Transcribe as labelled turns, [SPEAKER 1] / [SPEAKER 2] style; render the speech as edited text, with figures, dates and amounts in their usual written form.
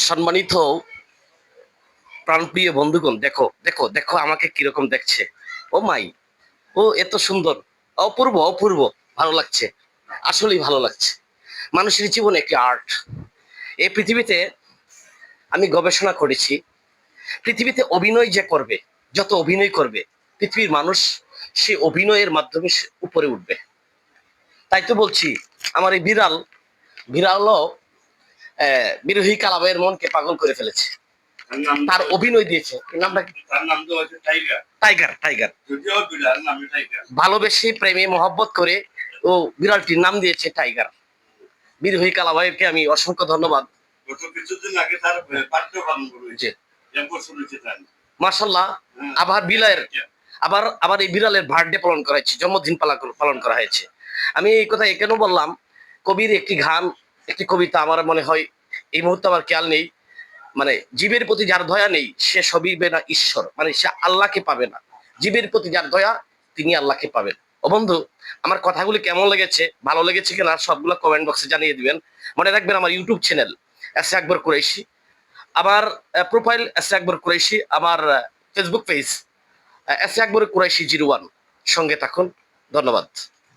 [SPEAKER 1] সম্মানিত প্রাণপ্রিয় বন্ধুগণ, দেখো দেখো দেখো আমাকে কিরকম দেখছে। ও মাই, ও এত সুন্দর, অপূর্ব অপূর্ব, ভালো লাগছে, আসলেই ভালো লাগছে। মানুষের জীবনে একটি আর্ট। এই পৃথিবীতে আমি গবেষণা করেছি, পৃথিবীতে অভিনয় যে করবে, যত অভিনয় করবে পৃথিবীর মানুষ, সে অভিনয়ের মাধ্যমে সে উপরে উঠবে। তাই তো বলছি, আমার এই বিড়ালও বিরোহী কালাবাইয়ের মনকে পাগল করে ফেলেছে। তার অভিনয় দিয়েছে, নামটা কি?
[SPEAKER 2] তার নাম তো হচ্ছে টাইগার।
[SPEAKER 1] Tiger, tiger.
[SPEAKER 2] যদিও বিড়াল নামে টাইগার।
[SPEAKER 1] ভালোবেসে প্রেমে মহব্বত করে ও বিড়ালটির নাম দিয়েছে টাইগার। বিরোহী কালাবাইকে আমি অসংখ্য ধন্যবাদ।
[SPEAKER 2] গত কিছুদিন আগে তার পাঠ্য পালন করেছে।
[SPEAKER 1] মাশাআল্লাহ। আবার আবার এই বিড়ালের বার্থডে পালন করা হয়েছে, জন্মদিন পালন করা হয়েছে। আমি এই কথা কেন বললাম, কবির একটি গান, একটি কবিতা আমার মনে হয়, এই মুহূর্তে আমার খেয়াল নেই, মানে জীবের প্রতি যার দয়া নেই সে সবিবে না ঈশ্বর, মানে সে আল্লাহকে পাবে না। জীবের প্রতি যার দয়া তিনি আল্লাহকে পাবেন। ও বন্ধু, আমার কথাগুলি কেমন লেগেছে, ভালো লেগেছে কিনা সবগুলো কমেন্ট বক্সে জানিয়ে দিবেন। মনে রাখবেন আমার ইউটিউব চ্যানেল এস আকবর কুরাইশি, আমার প্রোফাইল এস আকবর কুরাইশি, আমার ফেসবুক পেজ এস আকবর কুরাইশি 01। সঙ্গে থাকুন। ধন্যবাদ।